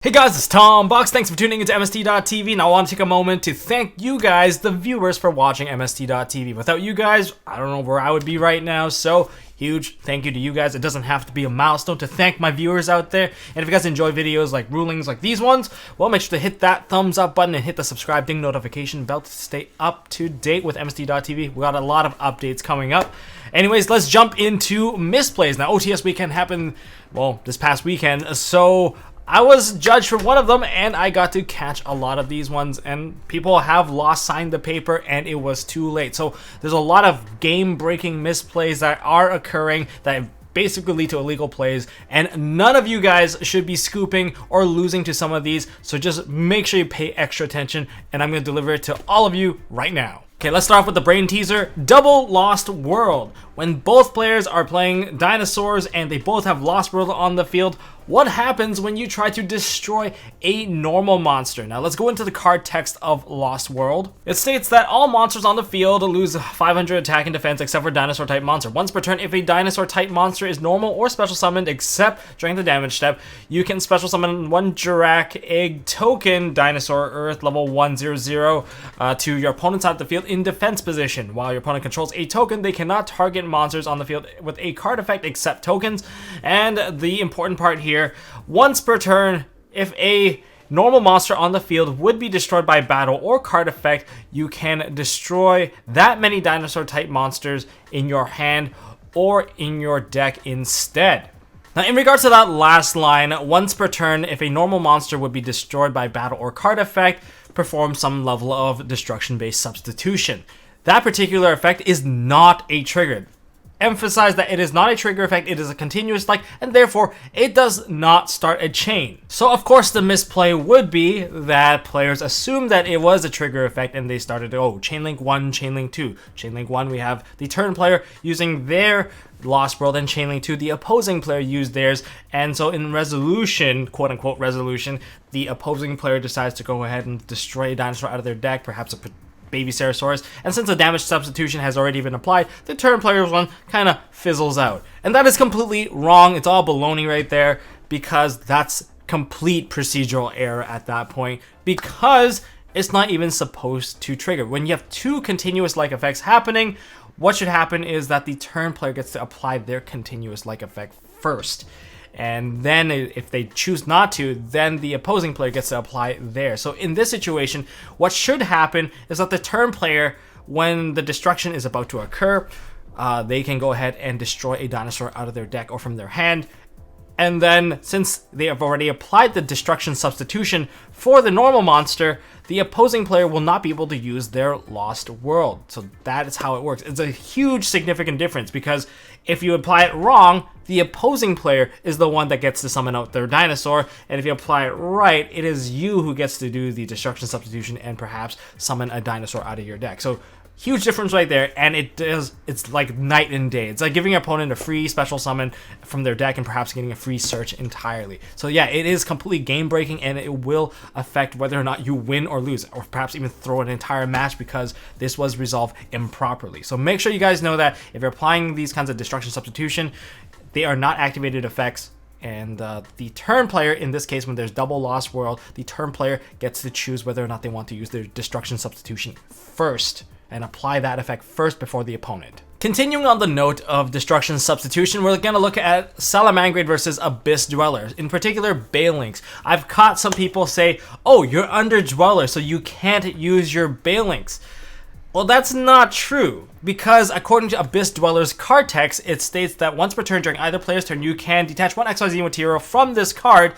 Hey guys, it's Tom Box. Thanks for tuning into MST.TV, and I want to take a moment to thank you guys, the viewers, for watching MST.TV. Without you guys, I don't know where I would be right now, so huge thank you to you guys. It doesn't have to be a milestone to thank my viewers out there, and if you guys enjoy videos like rulings like these ones, well, make sure to hit that thumbs up button and hit the subscribe ding notification bell to stay up to date with MST.TV. We got a lot of updates coming up. Anyways, let's jump into misplays. Now, OTS weekend happened, well, this past weekend, so I was judged for one of them, and I got to catch a lot of these ones, and people have signed the paper, and it was too late. So there's a lot of game-breaking misplays that are occurring that basically lead to illegal plays, and none of you guys should be scooping or losing to some of these, so just make sure you pay extra attention, and I'm going to deliver it to all of you right now. Okay, let's start off with the brain teaser. Double Lost World. When both players are playing dinosaurs and they both have Lost World on the field, what happens when you try to destroy a normal monster? Now let's go into the card text of Lost World. It states that all monsters on the field lose 500 attack and defense except for dinosaur type monster. Once per turn, if a dinosaur type monster is normal or special summoned except during the damage step, you can special summon one Jirac Egg token dinosaur Earth level 100 to your opponent's side of the field in defense position. While your opponent controls a token, they cannot target monsters on the field with a card effect except tokens. And the important part here, once per turn, if a normal monster on the field would be destroyed by battle or card effect, you can destroy that many dinosaur type monsters in your hand or in your deck instead. Now, in regards to that last line, once per turn, if a normal monster would be destroyed by battle or card effect, perform some level of destruction-based substitution. That particular effect is not a trigger. Emphasize that it is not a trigger effect, it is a continuous like, and therefore it does not start a chain. So of course the misplay would be that players assume that it was a trigger effect and they started, oh, chain link 1, chain link 2. Chain link 1, we have the turn player using their Lost World, and chain link 2, the opposing player used theirs, and so in resolution, quote unquote resolution, the opposing player decides to go ahead and destroy a dinosaur out of their deck, perhaps a baby Ceratosaurus, and since the damage substitution has already been applied, the turn player's one kind of fizzles out. And that is completely wrong. It's all baloney right there, because that's complete procedural error at that point, because it's not even supposed to trigger. When you have two continuous like effects happening, what should happen is that the turn player gets to apply their continuous like effect first. And then if they choose not to, then the opposing player gets to apply theirs. So in this situation, what should happen is that the turn player, when the destruction is about to occur, they can go ahead and destroy a dinosaur out of their deck or from their hand. And then, since they have already applied the destruction substitution for the normal monster, the opposing player will not be able to use their Lost World. So that is how it works. It's a huge significant difference, because if you apply it wrong, the opposing player is the one that gets to summon out their dinosaur, and if you apply it right, it is you who gets to do the destruction substitution and perhaps summon a dinosaur out of your deck. So huge difference right there, and it's like night and day. It's like giving your opponent a free special summon from their deck and perhaps getting a free search entirely. So yeah, it is completely game breaking, and it will affect whether or not you win or lose, or perhaps even throw an entire match, because this was resolved improperly. So make sure you guys know that if you're applying these kinds of destruction substitution, they are not activated effects. And the turn player, in this case, when there's double Lost World, the turn player gets to choose whether or not they want to use their destruction substitution first, and apply that effect first before the opponent. Continuing on the note of destruction substitution, we're going to look at Salamangreat versus Abyss Dweller, in particular Balelynx. I've caught some people say, oh, you're under Dweller, so you can't use your Balelynx. Well, that's not true, because according to Abyss Dweller's card text, it states that once per turn during either player's turn, you can detach one XYZ material from this card.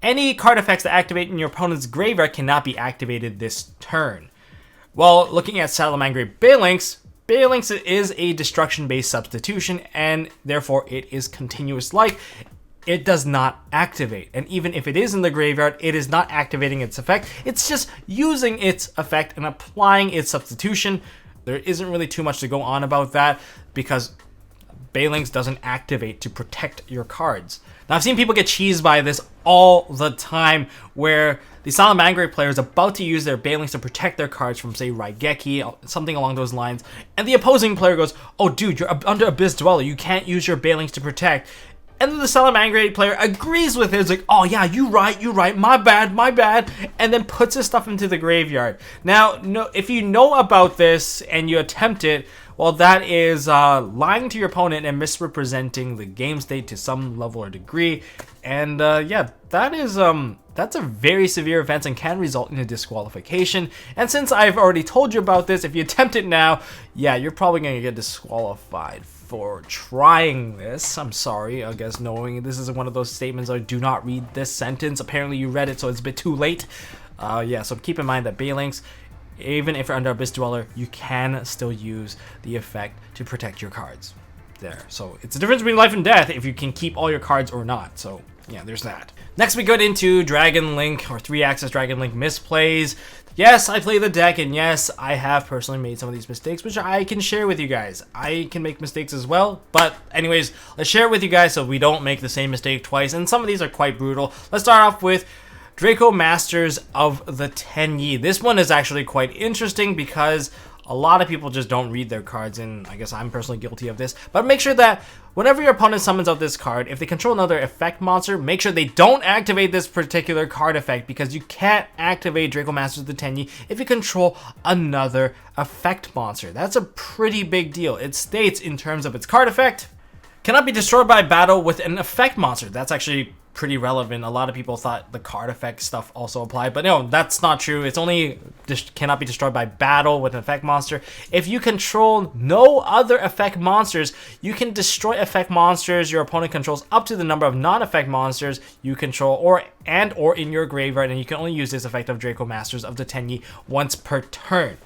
Any card effects that activate in your opponent's graveyard cannot be activated this turn. Well, looking at Salamangreat Balelynx is a destruction-based substitution, and therefore it is continuous like. It does not activate, and even if it is in the graveyard, it is not activating its effect. It's just using its effect and applying its substitution. There isn't really too much to go on about that, because Balelynx doesn't activate to protect your cards. Now, I've seen people get cheesed by this all the time, where the Salamangreat player is about to use their Balelynx to protect their cards from, say, Raigeki, something along those lines, and the opposing player goes, oh dude, you're under Abyss Dweller, you can't use your Balelynx to protect. And then the Salamangreat player agrees with it. It's like, oh yeah, you right, my bad, and then puts his stuff into the graveyard. Now, no, if you know about this and you attempt it, well, that is lying to your opponent and misrepresenting the game state to some level or degree. And yeah, that is that's a very severe offense and can result in a disqualification. And since I've already told you about this, if you attempt it now, yeah, you're probably gonna get disqualified for trying this. I'm sorry, I guess, knowing this is one of those statements I do not read this sentence. Apparently you read it, so it's a bit too late. Yeah, so keep in mind that Balelynx, even if you're under Abyss Dweller, you can still use the effect to protect your cards. There. So it's a difference between life and death if you can keep all your cards or not. So yeah, there's that. Next we go into Dragon Link, or 3-axis Dragon Link misplays. Yes, I play the deck, and yes, I have personally made some of these mistakes, which I can share with you guys. I can make mistakes as well, but anyways, let's share it with you guys so we don't make the same mistake twice, and some of these are quite brutal. Let's start off with Draco Masters of the Tenyi. This one is actually quite interesting because a lot of people just don't read their cards, and I guess I'm personally guilty of this. But make sure that whenever your opponent summons out this card, if they control another effect monster, make sure they don't activate this particular card effect, because you can't activate Draco Masters of the Tenyi if you control another effect monster. That's a pretty big deal. It states in terms of its card effect, cannot be destroyed by battle with an effect monster. That's actually pretty relevant. A lot of people thought the card effect stuff also applied, but no, that's not true. It's only cannot be destroyed by battle with an effect monster. If you control no other effect monsters, you can destroy effect monsters your opponent controls up to the number of non-effect monsters you control or in your graveyard, and you can only use this effect of Draco Masters of the Tenyi once per turn.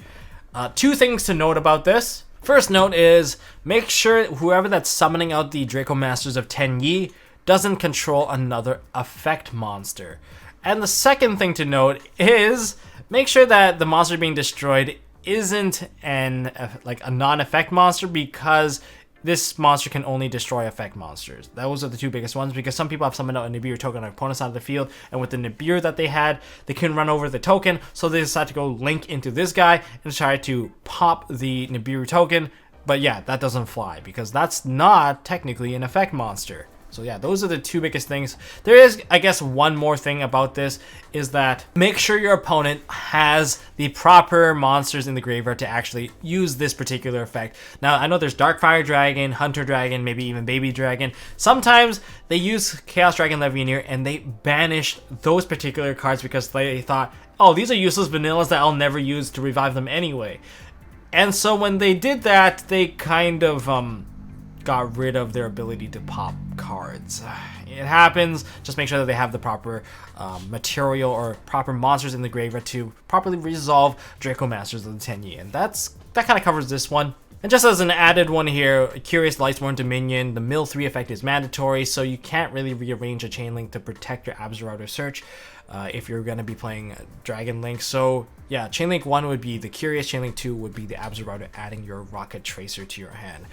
Two things to note about this. First note is, make sure whoever that's summoning out the Draco Masters of Tenyi doesn't control another effect monster. And the second thing to note is, make sure that the monster being destroyed isn't a non-effect monster, because this monster can only destroy effect monsters. Those are the two biggest ones, because some people have summoned out a Nibiru token on opponent's side of the field, and with the Nibiru that they had, they couldn't run over the token, so they decided to go link into this guy and try to pop the Nibiru token. But yeah, that doesn't fly, because that's not technically an effect monster. So yeah, those are the two biggest things. There is, I guess, one more thing about this, is that make sure your opponent has the proper monsters in the graveyard to actually use this particular effect. Now, I know there's Darkfire Dragon, Hunter Dragon, maybe even Baby Dragon. Sometimes they use Chaos Dragon Legionnaire and they banish those particular cards because they thought, oh, these are useless vanillas that I'll never use to revive them anyway. And so when they did that, they kind of got rid of their ability to pop cards. It happens. Just make sure that they have the proper material or proper monsters in the graveyard to properly resolve Draco Masters of the Tenyi. And that kind of covers this one. And just as an added one here, Curious Lightsworn Dominion, the Mill 3 effect is mandatory, so you can't really rearrange a chain link to protect your Absoluter Search if you're going to be playing Dragon Link. So yeah, chain link 1 would be the Curious, chain link 2 would be the Absoluter, adding your Rocket Tracer to your hand.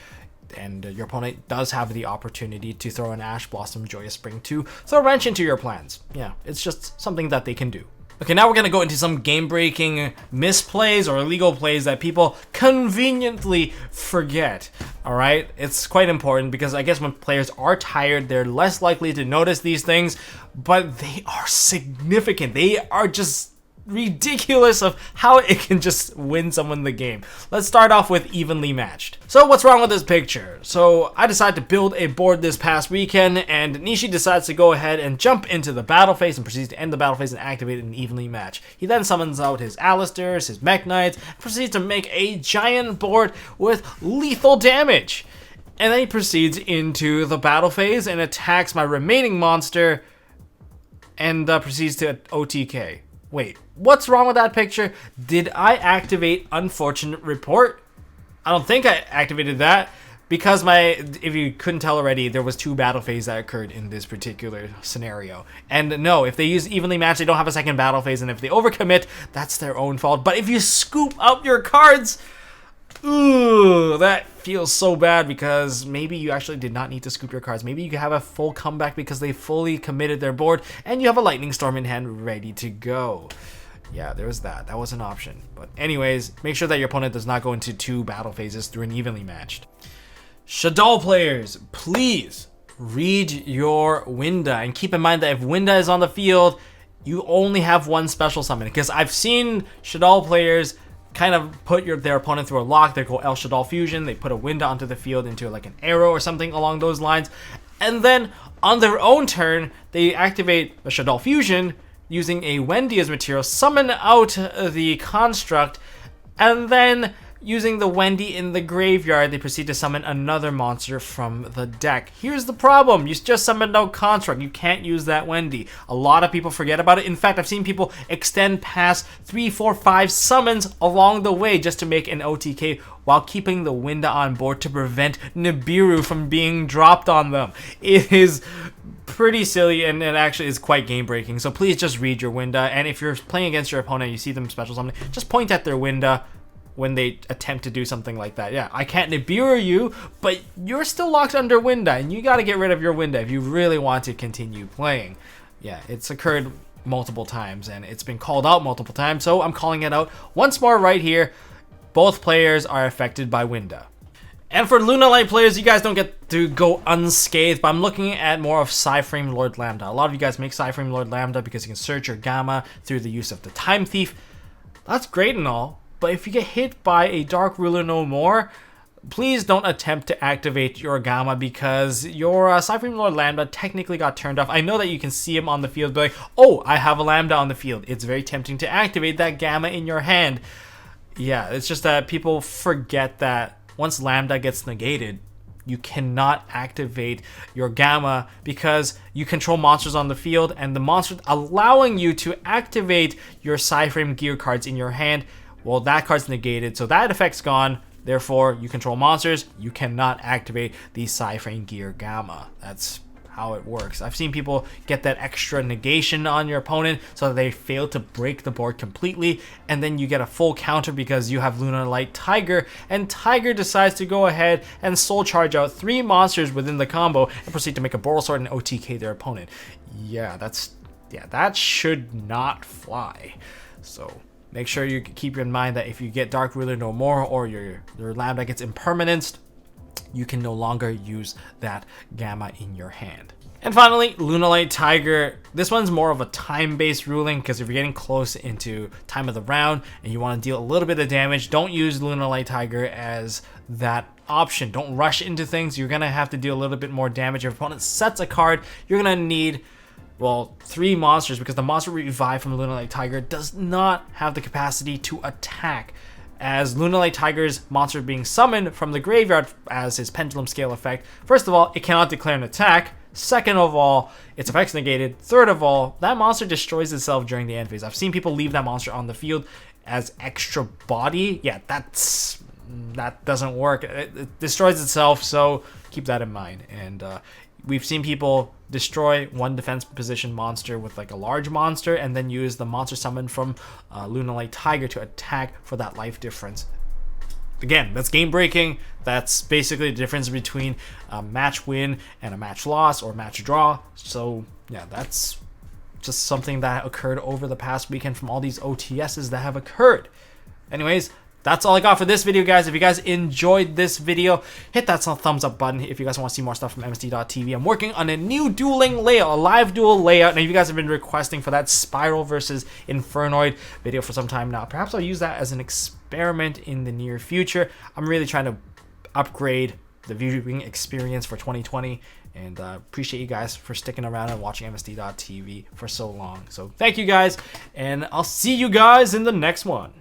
And your opponent does have the opportunity to throw an Ash Blossom Joyous Spring to throw a wrench into your plans. Yeah, it's just something that they can do. Okay, now we're going to go into some game-breaking misplays or illegal plays that people conveniently forget. Alright, it's quite important because I guess when players are tired, they're less likely to notice these things, but they are significant. They are just ridiculous of how it can just win someone the game. Let's start off with evenly matched. So what's wrong with this picture? So I decided to build a board this past weekend, and Nishi decides to go ahead and jump into the battle phase and proceeds to end the battle phase and activate an evenly match. He then summons out his Alistairs, his Mech Knights, and proceeds to make a giant board with lethal damage. And then he proceeds into the battle phase and attacks my remaining monster and proceeds to OTK. Wait, what's wrong with that picture? Did I activate Unfortunate Report? I don't think I activated that, because if you couldn't tell already, there was 2 battle phases that occurred in this particular scenario. And no, if they use evenly matched, they don't have a second battle phase, and if they overcommit, that's their own fault. But if you scoop up your cards, ooh, that feels so bad, because maybe you actually did not need to scoop your cards. Maybe you could have a full comeback because they fully committed their board and you have a Lightning Storm in hand ready to go. Yeah, there's that. That was an option. But anyways, make sure that your opponent does not go into 2 battle phases through an evenly matched. Shaddoll players, please read your Winda, and keep in mind that if Winda is on the field, you only have one special summon, because I've seen Shaddoll players kind of put their opponent through a lock. They go El Shaddoll Fusion, they put a Winda onto the field into like an arrow or something along those lines, and then on their own turn, they activate a Shaddoll Fusion using a Wendy as material, summon out the construct, and then using the Wendy in the graveyard, they proceed to summon another monster from the deck. Here's the problem. You just summoned out Construct. You can't use that Wendy. A lot of people forget about it. In fact, I've seen people extend past 3, 4, 5 summons along the way just to make an OTK while keeping the Winda on board to prevent Nibiru from being dropped on them. It is pretty silly, and it actually is quite game breaking. So please just read your Winda, and if you're playing against your opponent and you see them special summon, just point at their Winda when they attempt to do something like that. Yeah, I can't Nibiru you, but you're still locked under Winda, and you got to get rid of your Winda if you really want to continue playing. Yeah, it's occurred multiple times, and it's been called out multiple times, so I'm calling it out once more right here. Both players are affected by Winda. And for Lunalight players, you guys don't get to go unscathed, but I'm looking at more of Psyframe Lord Lambda. A lot of you guys make Psyframe Lord Lambda because you can search your Gamma through the use of the Time Thief. That's great and all, but if you get hit by a Dark Ruler no more, please don't attempt to activate your Gamma, because your Psyframe Lord Lambda technically got turned off. I know that you can see him on the field, but like, oh, I have a Lambda on the field. It's very tempting to activate that Gamma in your hand. Yeah, it's just that people forget that once Lambda gets negated, you cannot activate your Gamma because you control monsters on the field, and the monster allowing you to activate your Psyframe gear cards in your hand, well, that card's negated, so that effect's gone. Therefore, you control monsters, you cannot activate the Psyframe gear Gamma. That's how it works. I've seen people get that extra negation on your opponent so that they fail to break the board completely, and then you get a full counter because you have Lunalight Tiger, and Tiger decides to go ahead and soul charge out 3 monsters within the combo and proceed to make a Boral Sword and OTK their opponent. Yeah, that should not fly. So make sure you keep in mind that if you get Dark Ruler no more, or your Lambda gets impermanenced, you can no longer use that Gamma in your hand. And finally, Lunalight Tiger. This one's more of a time-based ruling, because if you're getting close into time of the round and you want to deal a little bit of damage, don't use Lunalight Tiger as that option. Don't rush into things. You're going to have to deal a little bit more damage. If your opponent sets a card, you're going to need, well, 3 monsters, because the monster revive from Lunalight Tiger does not have the capacity to attack, as Lunalight Tiger's monster being summoned from the graveyard as his Pendulum Scale effect. First of all, it cannot declare an attack. Second of all, its effect's negated. Third of all, that monster destroys itself during the end phase. I've seen people leave that monster on the field as extra body. Yeah, that doesn't work. It destroys itself, so keep that in mind. And we've seen people destroy one defense position monster with like a large monster, and then use the monster summon from Lunalight Tiger to attack for that life difference. Again, that's game breaking. That's basically the difference between a match win and a match loss or match draw. So yeah, that's just something that occurred over the past weekend from all these OTSs that have occurred. Anyways, that's all I got for this video, guys. If you guys enjoyed this video, hit that thumbs up button if you guys want to see more stuff from MST.TV. I'm working on a new dueling layout, a live duel layout. Now, you guys have been requesting for that Spiral versus Infernoid video for some time now. Perhaps I'll use that as an experiment in the near future. I'm really trying to upgrade the viewing experience for 2020, and appreciate you guys for sticking around and watching MST.TV for so long. So thank you guys, and I'll see you guys in the next one.